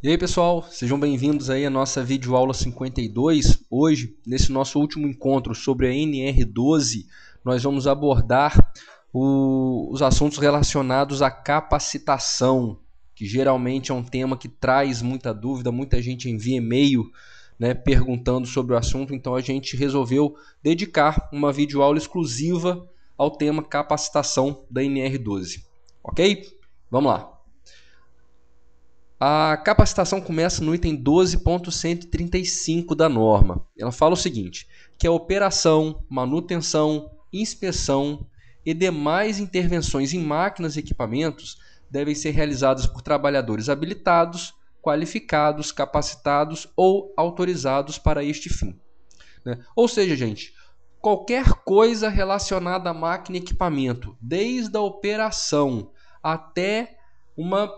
E aí pessoal, sejam bem-vindos aí à nossa videoaula 52. Hoje, nesse nosso último encontro sobre a NR12, nós vamos abordar os assuntos relacionados à capacitação, que geralmente é um tema que traz muita dúvida, muita gente envia e-mail, né, perguntando sobre o assunto, então a gente resolveu dedicar uma videoaula exclusiva ao tema capacitação da NR12. Ok? Vamos lá. A capacitação começa no item 12.135 da norma. Ela fala o seguinte, que a operação, manutenção, inspeção e demais intervenções em máquinas e equipamentos devem ser realizadas por trabalhadores habilitados, qualificados, capacitados ou autorizados para este fim. Ou seja, gente, qualquer coisa relacionada à máquina e equipamento, desde a operação até uma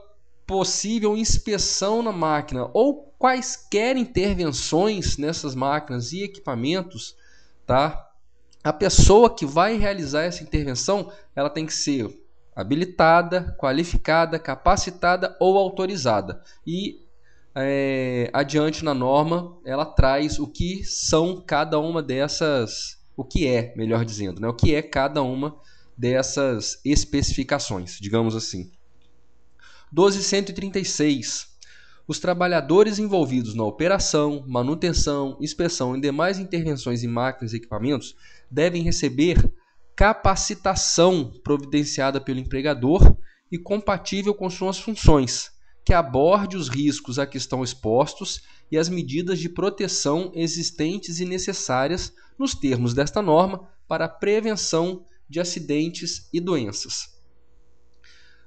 possível inspeção na máquina ou quaisquer intervenções nessas máquinas e equipamentos, tá? A pessoa que vai realizar essa intervenção, ela tem que ser habilitada, qualificada, capacitada ou autorizada. E adiante na norma, ela traz o que são cada uma dessas, o que é, melhor dizendo, né? O que é cada uma dessas especificações, digamos assim. 12.136. Os trabalhadores envolvidos na operação, manutenção, inspeção e demais intervenções em máquinas e equipamentos devem receber capacitação providenciada pelo empregador e compatível com suas funções, que aborde os riscos a que estão expostos e as medidas de proteção existentes e necessárias nos termos desta norma para a prevenção de acidentes e doenças.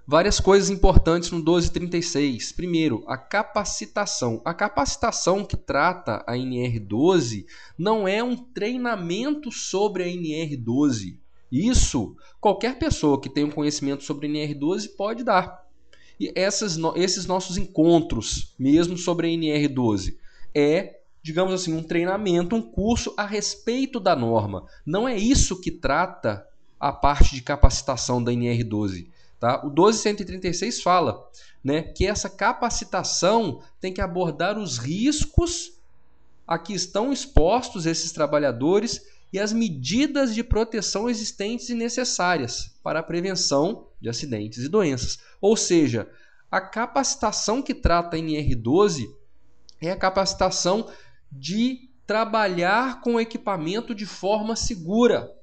Várias coisas importantes no 1236. Primeiro, a capacitação. A capacitação que trata a NR12 não é um treinamento sobre a NR12. Isso, qualquer pessoa que tenha um conhecimento sobre a NR12 pode dar. E esses nossos encontros, mesmo sobre a NR12, digamos assim, um treinamento, um curso a respeito da norma. Não é isso que trata a parte de capacitação da NR12. Tá? O 12.136 fala, né, que essa capacitação tem que abordar os riscos a que estão expostos esses trabalhadores e as medidas de proteção existentes e necessárias para a prevenção de acidentes e doenças. Ou seja, a capacitação que trata a NR12 é a capacitação de trabalhar com o equipamento de forma segura.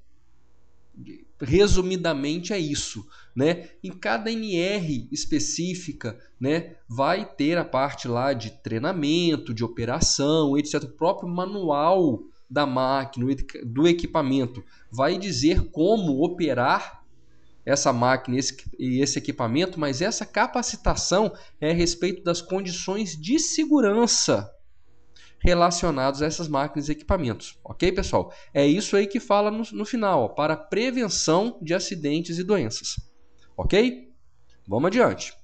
Resumidamente é isso, né? Em cada NR específica, né, vai ter a parte lá de treinamento, de operação, etc. O próprio manual da máquina, do equipamento, vai dizer como operar essa máquina e esse equipamento, mas essa capacitação é a respeito das condições de segurança relacionados a essas máquinas e equipamentos. Ok, pessoal? É isso aí que fala no final, ó, para prevenção de acidentes e doenças. Ok? Vamos adiante.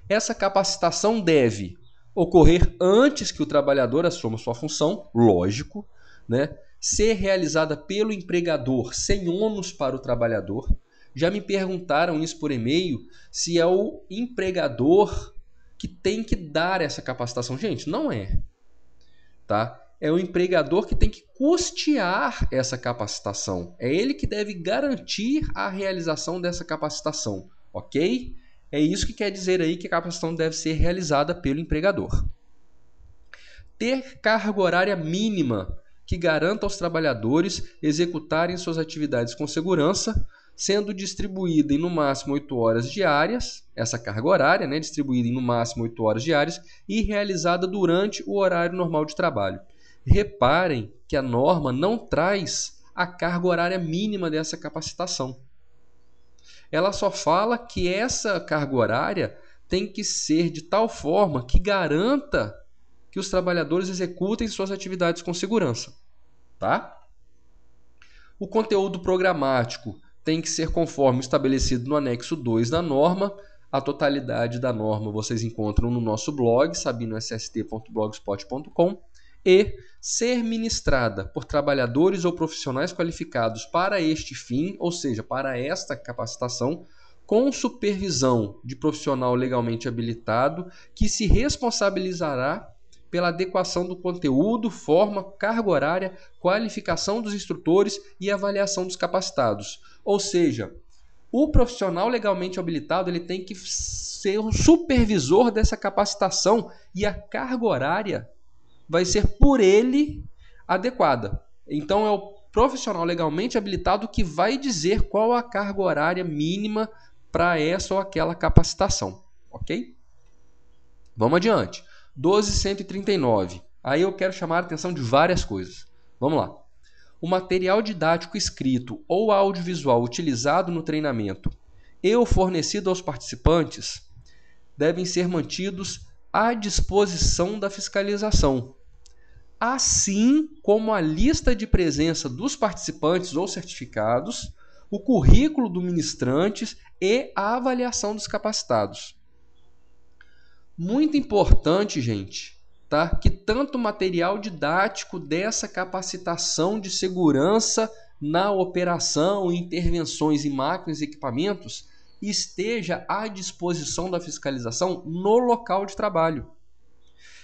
Essa capacitação deve ocorrer antes que o trabalhador assuma sua função, lógico, né? Ser realizada pelo empregador sem ônus para o trabalhador. Já me perguntaram isso por e-mail, se é o empregador que tem que dar essa capacitação. Gente, não é. Tá? É o empregador que tem que custear essa capacitação. É ele que deve garantir a realização dessa capacitação, ok? É isso que quer dizer aí que a capacitação deve ser realizada pelo empregador. Ter carga horária mínima que garanta aos trabalhadores executarem suas atividades com segurança, sendo distribuída em no máximo 8 horas diárias, essa carga horária, né, distribuída em no máximo 8 horas diárias e realizada durante o horário normal de trabalho. Reparem que a norma não traz a carga horária mínima dessa capacitação. Ela só fala que essa carga horária tem que ser de tal forma que garanta que os trabalhadores executem suas atividades com segurança. Tá? O conteúdo programático tem que ser conforme estabelecido no anexo 2 da norma. A totalidade da norma vocês encontram no nosso blog, sabinoSST.blogspot.com, e ser ministrada por trabalhadores ou profissionais qualificados para este fim, ou seja, para esta capacitação, com supervisão de profissional legalmente habilitado, que se responsabilizará pela adequação do conteúdo, forma, carga horária, qualificação dos instrutores e avaliação dos capacitados. Ou seja, o profissional legalmente habilitado ele tem que ser um supervisor dessa capacitação e a carga horária vai ser por ele adequada. Então é o profissional legalmente habilitado que vai dizer qual a carga horária mínima para essa ou aquela capacitação, ok? Vamos adiante. 12.139. Aí eu quero chamar a atenção de várias coisas. Vamos lá. O material didático escrito ou audiovisual utilizado no treinamento e ou fornecido aos participantes devem ser mantidos à disposição da fiscalização, assim como a lista de presença dos participantes ou certificados, o currículo do ministrantes e a avaliação dos capacitados. Muito importante, gente, tá? Que tanto o material didático dessa capacitação de segurança na operação e intervenções em máquinas e equipamentos esteja à disposição da fiscalização no local de trabalho.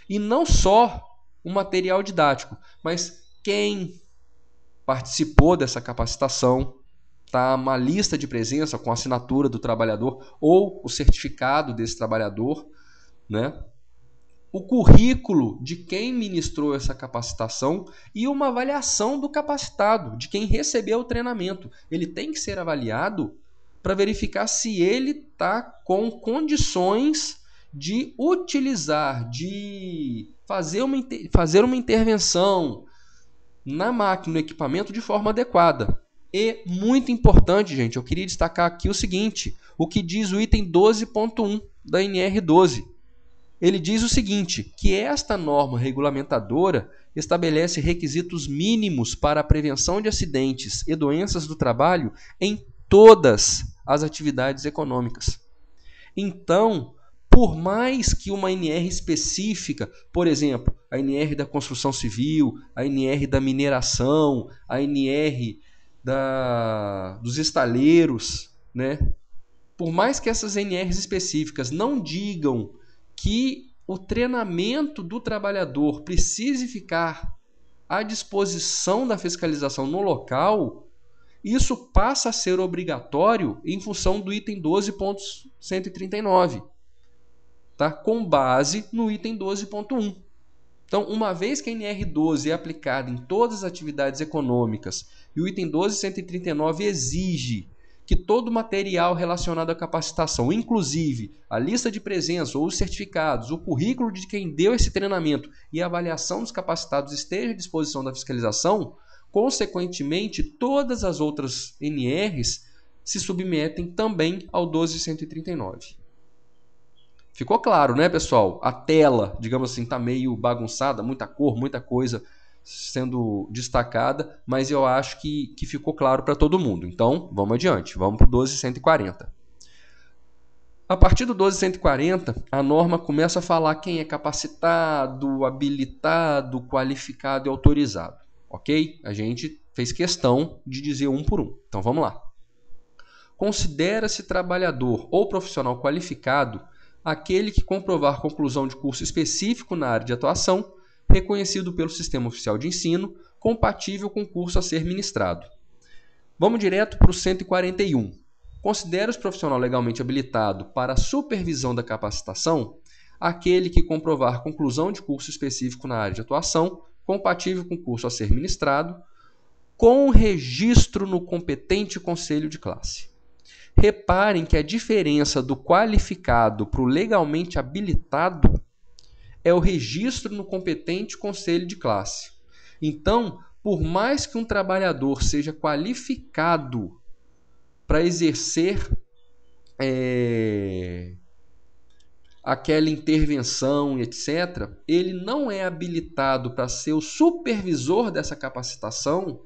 E não só o material didático, mas quem participou dessa capacitação, tá? Uma lista de presença com a assinatura do trabalhador ou o certificado desse trabalhador, né? O currículo de quem ministrou essa capacitação e uma avaliação do capacitado, de quem recebeu o treinamento. Ele tem que ser avaliado para verificar se ele está com condições de utilizar, de fazer uma intervenção na máquina, no equipamento de forma adequada. E, muito importante, gente, eu queria destacar aqui o seguinte, o que diz o item 12.1 da NR12. Ele diz o seguinte, que esta norma regulamentadora estabelece requisitos mínimos para a prevenção de acidentes e doenças do trabalho em todas as atividades econômicas. Então, por mais que uma NR específica, por exemplo, a NR da construção civil, a NR da mineração, a NR dos estaleiros, né? Por mais que essas NRs específicas não digam que o treinamento do trabalhador precise ficar à disposição da fiscalização no local, isso passa a ser obrigatório em função do item 12.139, tá? Com base no item 12.1. Então, uma vez que a NR12 é aplicada em todas as atividades econômicas e o item 12.139 exige que todo material relacionado à capacitação, inclusive a lista de presença ou os certificados, o currículo de quem deu esse treinamento e a avaliação dos capacitados esteja à disposição da fiscalização, consequentemente, todas as outras NRs se submetem também ao 12.139. Ficou claro, né, pessoal? A tela, digamos assim, está meio bagunçada, muita cor, muita coisa sendo destacada, mas eu acho que ficou claro para todo mundo. Então, vamos adiante, vamos para o 12.140. A partir do 12.140, a norma começa a falar quem é capacitado, habilitado, qualificado e autorizado, ok? A gente fez questão de dizer um por um. Então, vamos lá. Considera-se trabalhador ou profissional qualificado aquele que comprovar conclusão de curso específico na área de atuação, reconhecido pelo Sistema Oficial de Ensino, compatível com o curso a ser ministrado. Vamos direto para o 141. Considera-se profissional legalmente habilitado para a supervisão da capacitação aquele que comprovar conclusão de curso específico na área de atuação, compatível com o curso a ser ministrado, com registro no competente conselho de classe. Reparem que a diferença do qualificado para o legalmente habilitado é o registro no competente conselho de classe. Então, por mais que um trabalhador seja qualificado para exercer aquela intervenção, etc., ele não é habilitado para ser o supervisor dessa capacitação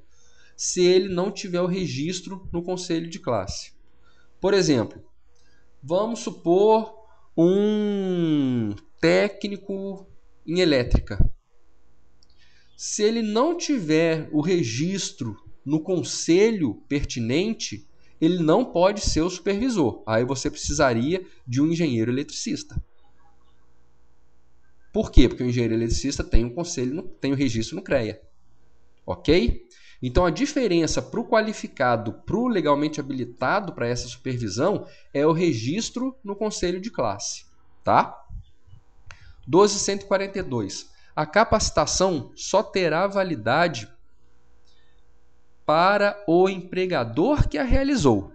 se ele não tiver o registro no conselho de classe. Por exemplo, vamos supor um técnico em elétrica. Se ele não tiver o registro no conselho pertinente, ele não pode ser o supervisor. Aí você precisaria de um engenheiro eletricista. Por quê? Porque o engenheiro eletricista tem um conselho, tem um registro no CREA. Ok? Então a diferença para o qualificado, para o legalmente habilitado para essa supervisão, é o registro no conselho de classe. Tá? 12.142. A capacitação só terá validade para o empregador que a realizou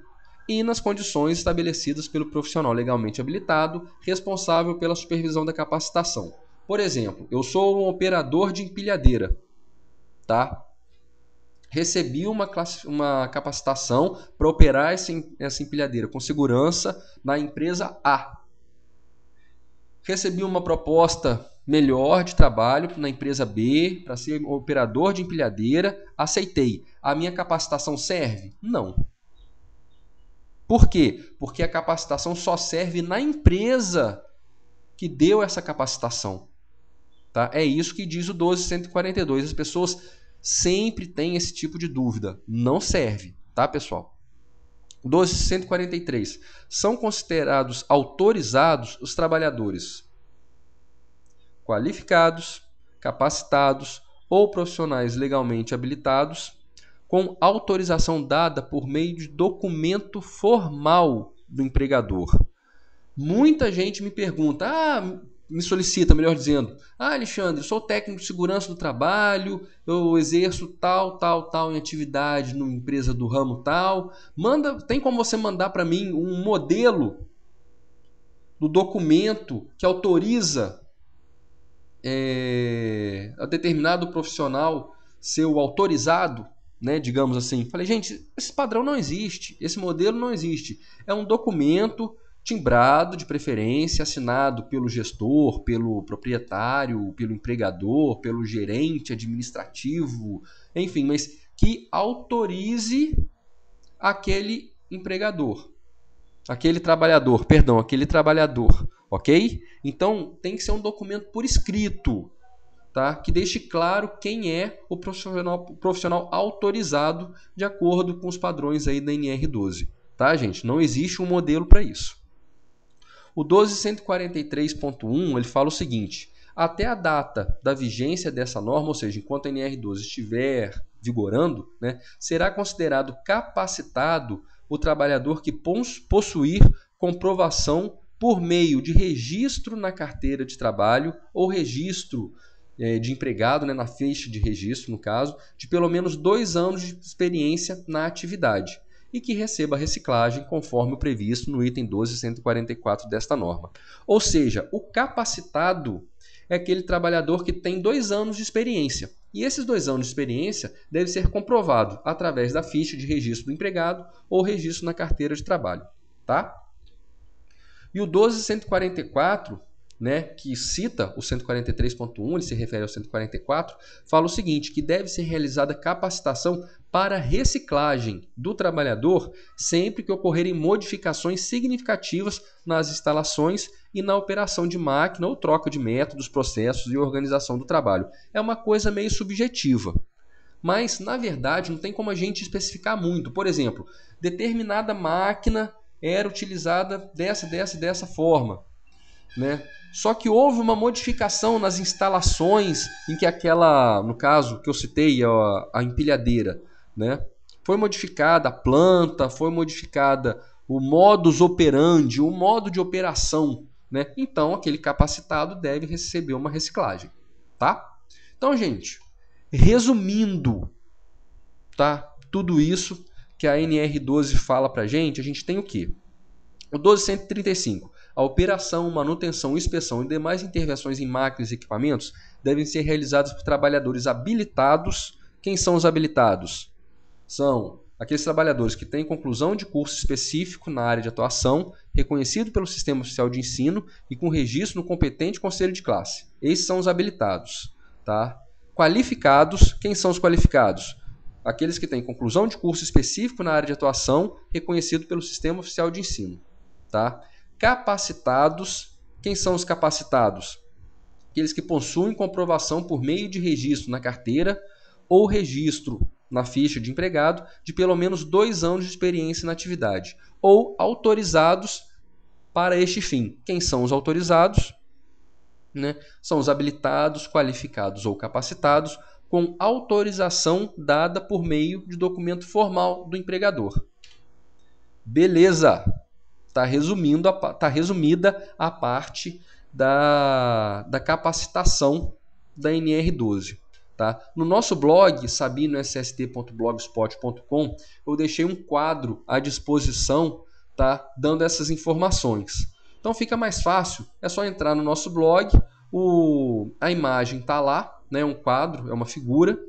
e nas condições estabelecidas pelo profissional legalmente habilitado responsável pela supervisão da capacitação. Por exemplo, eu sou um operador de empilhadeira, tá? Recebi uma capacitação para operar essa empilhadeira com segurança na empresa A. Recebi uma proposta melhor de trabalho na empresa B para ser operador de empilhadeira. Aceitei. A minha capacitação serve? Não. Por quê? Porque a capacitação só serve na empresa que deu essa capacitação. Tá? É isso que diz o 12.142. As pessoas sempre têm esse tipo de dúvida. Não serve, tá, pessoal? 12.143. São considerados autorizados os trabalhadores qualificados, capacitados ou profissionais legalmente habilitados com autorização dada por meio de documento formal do empregador. Muita gente me pergunta, me solicita, melhor dizendo, Alexandre, sou técnico de segurança do trabalho, eu exerço tal em atividade numa empresa do ramo tal. Tem como você mandar para mim um modelo do documento que autoriza a determinado profissional ser o autorizado, né, digamos assim. Falei, gente, esse padrão não existe, esse modelo não existe. É um documento timbrado, de preferência, assinado pelo gestor, pelo proprietário, pelo empregador, pelo gerente administrativo, enfim, mas que autorize aquele empregador, aquele trabalhador, ok? Então, tem que ser um documento por escrito, tá? Que deixe claro quem é o profissional autorizado de acordo com os padrões aí da NR12, tá, gente? Não existe um modelo para isso. O 12.143.1 ele fala o seguinte: até a data da vigência dessa norma, ou seja, enquanto a NR12 estiver vigorando, né, será considerado capacitado o trabalhador que possuir comprovação por meio de registro na carteira de trabalho ou registro de empregado, né, na ficha de registro, no caso, de pelo menos 2 anos de experiência na atividade e que receba reciclagem conforme o previsto no item 12.144 desta norma. Ou seja, o capacitado é aquele trabalhador que tem 2 anos de experiência. E esses 2 anos de experiência devem ser comprovados através da ficha de registro do empregado ou registro na carteira de trabalho. Tá? E o 12.144, né, que cita o 143.1, ele se refere ao 144, fala o seguinte, que deve ser realizada capacitação para reciclagem do trabalhador sempre que ocorrerem modificações significativas nas instalações e na operação de máquina ou troca de métodos, processos e organização do trabalho. É uma coisa meio subjetiva, mas na verdade não tem como a gente especificar muito. Por exemplo, determinada máquina era utilizada dessa forma, né? Só que houve uma modificação nas instalações em que aquela, no caso que eu citei, a empilhadeira, né, foi modificada a planta, foi modificada o modus operandi, o modo de operação, né? Então aquele capacitado deve receber uma reciclagem, tá? Então, gente, resumindo, tá? Tudo isso que a NR12 fala pra gente, a gente tem o quê? O 12.135. A operação, manutenção, inspeção e demais intervenções em máquinas e equipamentos devem ser realizadas por trabalhadores habilitados. Quem são os habilitados? São aqueles trabalhadores que têm conclusão de curso específico na área de atuação, reconhecido pelo Sistema Oficial de Ensino e com registro no competente conselho de classe. Esses são os habilitados. Tá? Qualificados. Quem são os qualificados? Aqueles que têm conclusão de curso específico na área de atuação, reconhecido pelo Sistema Oficial de Ensino. Tá? Capacitados. Quem são os capacitados? Aqueles que possuem comprovação por meio de registro na carteira ou registro na ficha de empregado de pelo menos 2 anos de experiência na atividade, ou autorizados para este fim. Quem são os autorizados? Né? São os habilitados, qualificados ou capacitados com autorização dada por meio de documento formal do empregador. Beleza! Está resumida a parte da capacitação da NR12. Tá? No nosso blog, sabinoSST.blogspot.com, eu deixei um quadro à disposição, tá? Dando essas informações. Então fica mais fácil, é só entrar no nosso blog, a imagem está lá, né? Um quadro, é uma figura,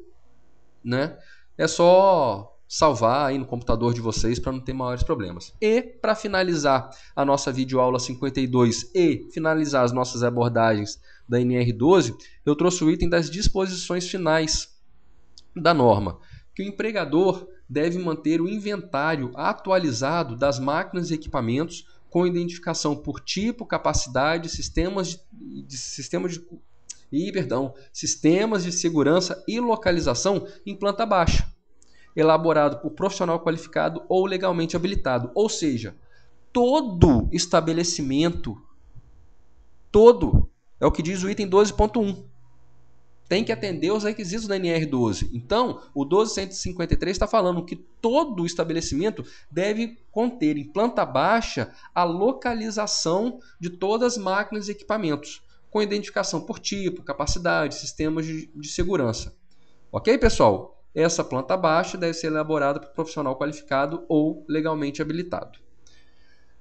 né? É só salvar aí no computador de vocês para não ter maiores problemas. E para finalizar a nossa videoaula 52 e finalizar as nossas abordagens da NR12, eu trouxe o item das disposições finais da norma, que o empregador deve manter o inventário atualizado das máquinas e equipamentos com identificação por tipo, capacidade, sistemas de segurança e localização em planta baixa, elaborado por profissional qualificado ou legalmente habilitado. Ou seja, todo estabelecimento, é o que diz o item 12.1, tem que atender os requisitos da NR12. Então, o 12.153 está falando que todo estabelecimento deve conter em planta baixa a localização de todas as máquinas e equipamentos, com identificação por tipo, capacidade, sistemas de segurança. Ok, pessoal? Essa planta baixa deve ser elaborada por profissional qualificado ou legalmente habilitado.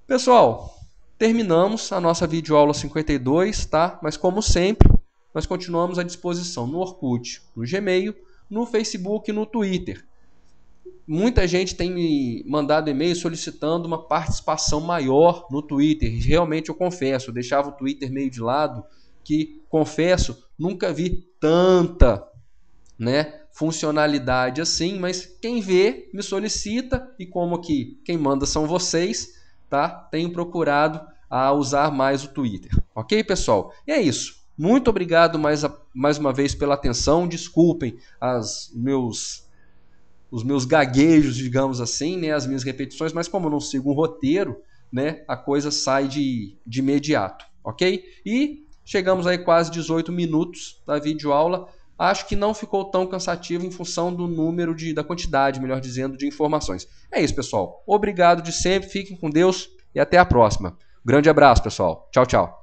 Pessoal, terminamos a nossa videoaula 52, tá? Mas como sempre, nós continuamos à disposição no Orkut, no Gmail, no Facebook e no Twitter. Muita gente tem me mandado e-mail solicitando uma participação maior no Twitter. Realmente eu confesso, eu deixava o Twitter meio de lado, que, confesso, nunca vi tanta, né, funcionalidade assim, mas quem vê me solicita e como aqui quem manda são vocês, tá? Tenho procurado a usar mais o Twitter. Ok, pessoal? E é isso. Muito obrigado mais uma vez pela atenção. Desculpem os meus gaguejos, digamos assim, né, as minhas repetições, mas como eu não sigo um roteiro, né, a coisa sai de imediato, ok? E chegamos aí quase 18 minutos da videoaula. Acho que não ficou tão cansativo em função do número da quantidade, melhor dizendo, de informações. É isso, pessoal. Obrigado de sempre, fiquem com Deus e até a próxima. Grande abraço, pessoal. Tchau, tchau.